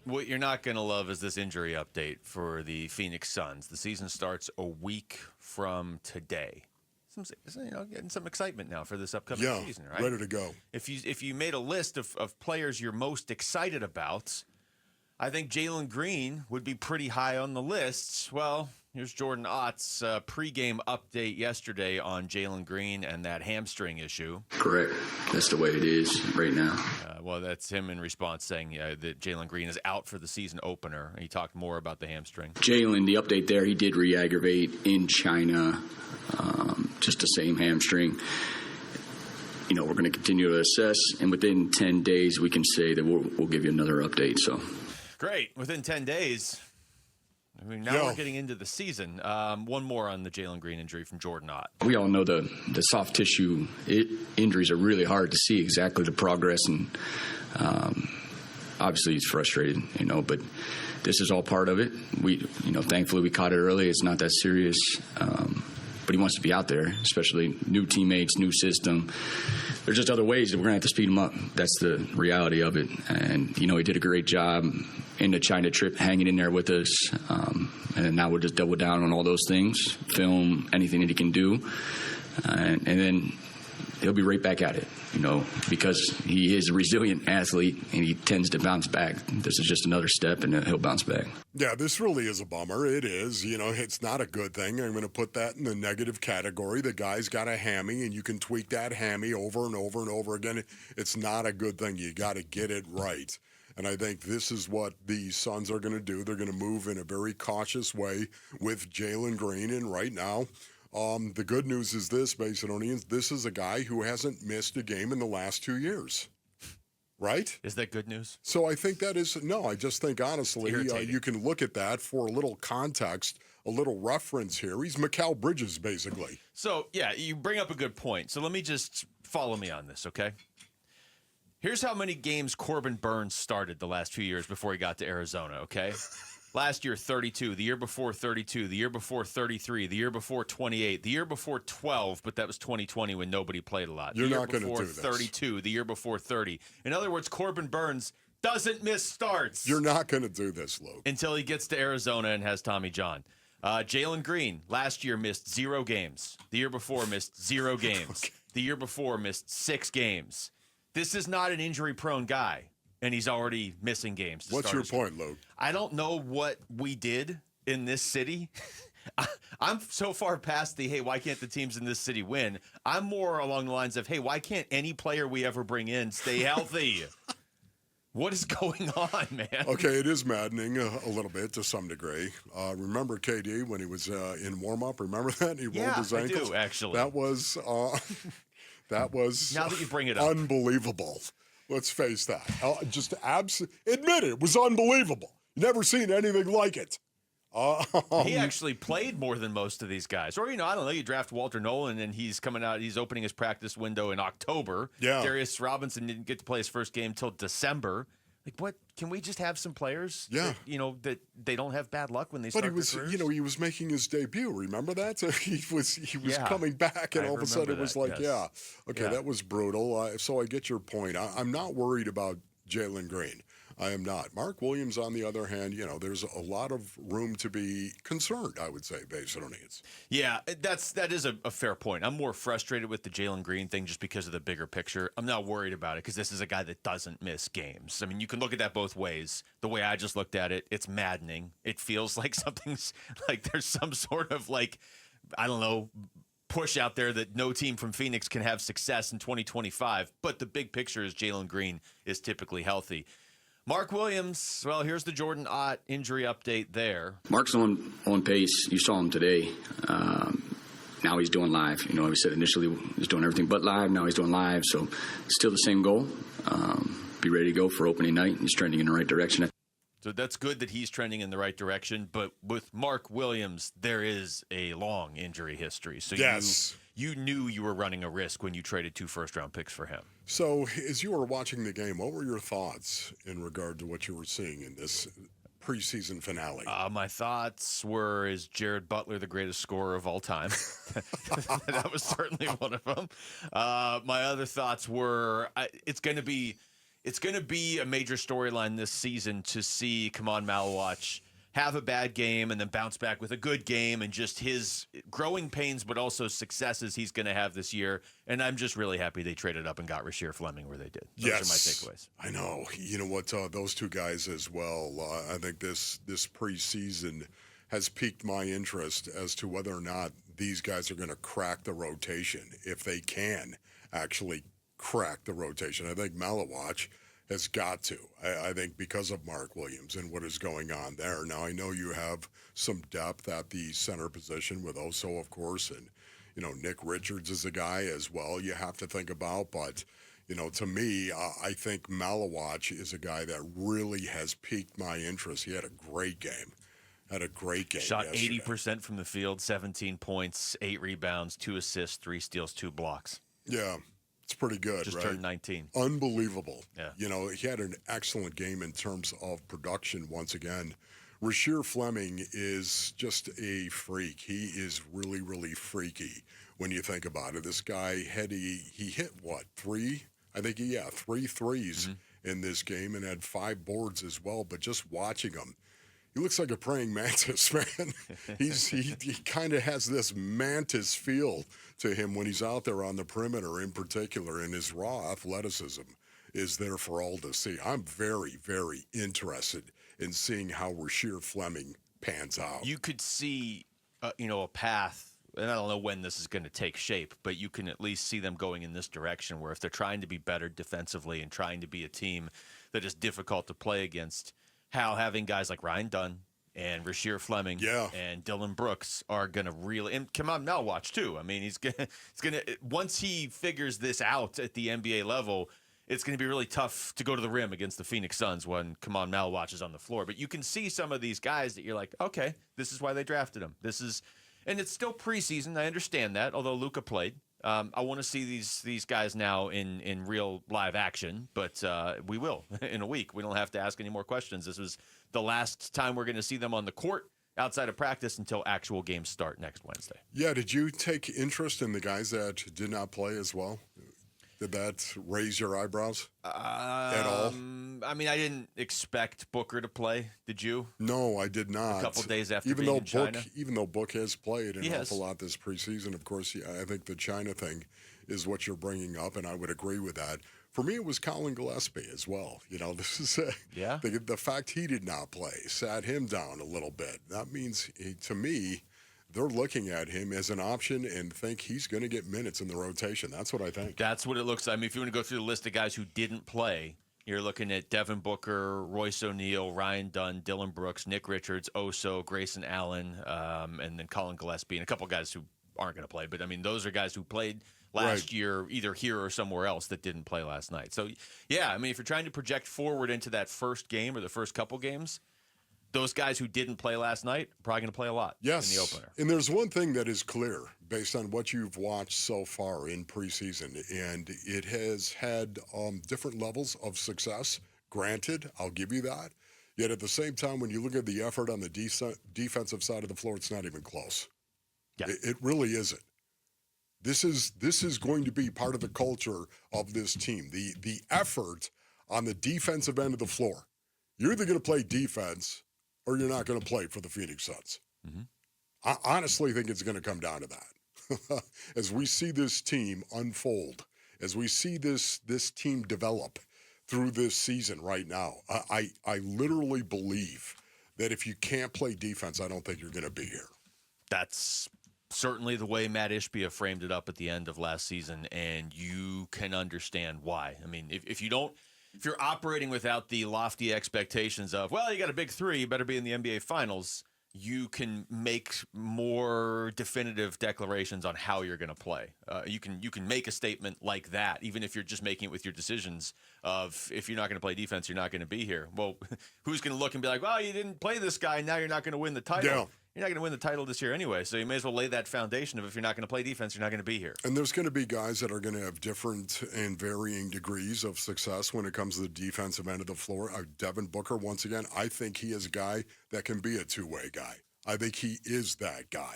What you're not going to love is this injury update for the Phoenix Suns. The season starts a week from today. Getting some excitement now for this upcoming season, right? Ready to go. If you made a list of players you're most excited about, I think Jalen Green would be pretty high on the list. Well, here's Jordan Ott's pregame update yesterday on Jalen Green and that hamstring issue. Correct. That's the way it is right now. Well, that's him in response saying that Jalen Green is out for the season opener. He talked more about the hamstring. Jalen, the update there, he did re-aggravate in China, just the same hamstring. We're going to continue to assess, and within 10 days, we can say that we'll give you another update. So, great. Within 10 days. I mean, now we're getting into the season. One more on the Jalen Green injury from Jordan Ott. We all know the soft tissue injuries are really hard to see exactly the progress, and obviously he's frustrated, but this is all part of it. We, thankfully we caught it early. It's not that serious, but he wants to be out there, especially new teammates, new system. There's just other ways that we're going to have to speed him up. That's the reality of it. And, he did a great job in the China trip, hanging in there with us. And now we'll just double down on all those things, film anything that he can do. And then he'll be right back at it, because he is a resilient athlete and he tends to bounce back. This is just another step and he'll bounce back. Yeah, this really is a bummer. It is. It's not a good thing. I'm going to put that in the negative category. The guy's got a hammy, and you can tweak that hammy over and over and over again. It's not a good thing. You got to get it right. And I think this is what the Suns are going to do. They're going to move in a very cautious way with Jalen Green. And right now, the good news is this, Basinonians, this is a guy who hasn't missed a game in the last 2 years. Right? Is that good news? So I think that is, no, I just think honestly, you can look at that for a little context, a little reference here. He's Mikal Bridges, basically. So, yeah, you bring up a good point. So let me just follow me on this, okay? Here's how many games Corbin Burns started the last few years before he got to Arizona, okay? Last year, 32. The year before, 32. The year before, 33. The year before, 28. The year before, 12, but that was 2020 when nobody played a lot. You're not going to do this. 32. The year before, 30. In other words, Corbin Burns doesn't miss starts. You're not going to do this, Luke. Until he gets to Arizona and has Tommy John. Jalen Green, last year missed 0 games. The year before missed 0 games. Okay. The year before missed 6 games. This is not an injury-prone guy. And he's already missing games. What's your point, Luke? I don't know what we did in this city. I'm so far past the, hey, why can't the teams in this city win? I'm more along the lines of, hey, why can't any player we ever bring in stay healthy? What is going on, man? Okay, it is maddening a little bit to some degree. Remember KD when he was in warm-up? Remember that? He rolled his ankles? I do, actually. That was now that you bring it up, unbelievable. Let's face that. Admit it was unbelievable. Never seen anything like it. He actually played more than most of these guys. Or, I don't know, you draft Walter Nolan and he's coming out, he's opening his practice window in October. Yeah. Darius Robinson didn't get to play his first game till December. Like, what? Can we just have some players that, that they don't have bad luck when they start their careers? He was making his debut. Remember that? So he was coming back, and all of a sudden it was like, that was brutal. So I get your point. I'm not worried about Jalen Green. I am not. Mark Williams, on the other hand, there's a lot of room to be concerned, I would say, based on it. Yeah, that is a fair point. I'm more frustrated with the Jalen Green thing just because of the bigger picture. I'm not worried about it because this is a guy that doesn't miss games. I mean, you can look at that both ways. The way I just looked at it, it's maddening. It feels like something's like there's some sort of I don't know, push out there that no team from Phoenix can have success in 2025. But the big picture is Jalen Green is typically healthy. Mark Williams, well, here's the Jordan Ott injury update there. Mark's on pace. You saw him today. Now he's doing live. We said initially he was doing everything but live. Now he's doing live. So still the same goal. Be ready to go for opening night. He's trending in the right direction. So that's good that he's trending in the right direction. But with Mark Williams, there is a long injury history. So yes. You knew you were running a risk when you traded 2 first-round picks for him. So as you were watching the game, what were your thoughts in regard to what you were seeing in this preseason finale? My thoughts were, is Jared Butler the greatest scorer of all time? That was certainly one of them. My other thoughts were, it's going to be it's going to be a major storyline this season to see Kaman Malawach have a bad game and then bounce back with a good game, and just his growing pains, but also successes he's going to have this year. And I'm just really happy they traded up and got Rasheer Fleming where they did. Those are my takeaways. I know. You know what? Those two guys as well. I think this preseason has piqued my interest as to whether or not these guys are going to crack the rotation, if they can actually crack the rotation. I think Malawach has got to. I think because of Mark Williams and what is going on there. Now, I know you have some depth at the center position with Oso, of course, and, Nick Richards is a guy as well you have to think about. But, to me, I think Malawach is a guy that really has piqued my interest. He had a great game. Shot yesterday. 80% from the field, 17 points, 8 rebounds, 2 assists, 3 steals, 2 blocks. Yeah. It's pretty good, Just right? turned 19. Unbelievable. Yeah. He had an excellent game in terms of production once again. Rasheer Fleming is just a freak. He is really, really freaky when you think about it. This guy, he hit, what, 3? I think, 3 threes in this game and had 5 boards as well. But just watching him, he looks like a praying mantis, man. He kind of has this mantis feel to him when he's out there on the perimeter in particular, and his raw athleticism is there for all to see. I'm very, very interested in seeing how Rasheer Fleming pans out. You could see, a path, and I don't know when this is going to take shape, but you can at least see them going in this direction where if they're trying to be better defensively and trying to be a team that is difficult to play against, how having guys like Ryan Dunn and Rasheer Fleming and Dylan Brooks are going to really – and Kaman Malawach too. I mean, he's going to – once he figures this out at the NBA level, it's going to be really tough to go to the rim against the Phoenix Suns when Kaman Malawach is on the floor. But you can see some of these guys that you're like, okay, this is why they drafted him. This is – and it's still preseason. I understand that, although Luka played. I want to see these guys now in real live action, but we will in a week. We don't have to ask any more questions. This was the last time we're going to see them on the court outside of practice until actual games start next Wednesday. Yeah, did you take interest in the guys that did not play as well? Did that raise your eyebrows at all? I mean, I didn't expect Booker to play. Did you? No, I did not. A couple days after being in China? Even though Book has played an awful lot this preseason, of course, I think the China thing is what you're bringing up, and I would agree with that. For me, it was Colin Gillespie as well. This is the fact he did not play sat him down a little bit. That means, to me, they're looking at him as an option and think he's going to get minutes in the rotation. That's what I think. That's what it looks like. I mean, if you want to go through the list of guys who didn't play, you're looking at Devin Booker, Royce O'Neal, Ryan Dunn, Dylan Brooks, Nick Richards, Oso, Grayson Allen, and then Colin Gillespie, and a couple guys who aren't going to play. But, I mean, those are guys who played last year either here or somewhere else that didn't play last night. So, yeah, I mean, if you're trying to project forward into that first game or the first couple games, those guys who didn't play last night are probably going to play a lot in the opener. And there's one thing that is clear based on what you've watched so far in preseason, and it has had different levels of success. Granted, I'll give you that. Yet at the same time, when you look at the effort on the defensive side of the floor, it's not even close. Yeah. It really isn't. This is going to be part of the culture of this team. The effort on the defensive end of the floor. You're either going to play defense or you're not going to play for the Phoenix Suns. Mm-hmm. I honestly think it's going to come down to that. As we see this team unfold, as we see this team develop through this season right now, I literally believe that if you can't play defense, I don't think you're going to be here. That's certainly the way Matt Ishbia framed it up at the end of last season, and you can understand why. I mean, if you're operating without the lofty expectations of, well, you got a big three, you better be in the NBA Finals, you can make more definitive declarations on how you're going to play. You can make a statement like that, even if you're just making it with your decisions of, if you're not going to play defense, you're not going to be here. Well, who's going to look and be like, well, you didn't play this guy, now you're not going to win the title. Yeah. You're not going to win the title this year anyway, so you may as well lay that foundation of, if you're not going to play defense, you're not going to be here. And there's going to be guys that are going to have different and varying degrees of success when it comes to the defensive end of the floor. Devin Booker, once again, I think he is a guy that can be a two-way guy. I think he is that guy.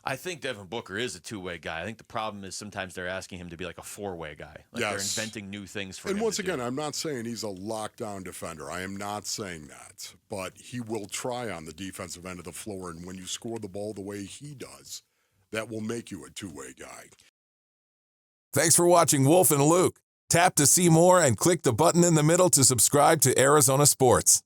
I think Devin Booker is a two-way guy. I think the problem is sometimes they're asking him to be like a four-way guy. Like they're inventing new things for him. And once to again, do. I'm not saying he's a lockdown defender. I am not saying that. But he will try on the defensive end of the floor. And when you score the ball the way he does, that will make you a two-way guy. Thanks for watching Wolf and Luke. Tap to see more and click the button in the middle to subscribe to Arizona Sports.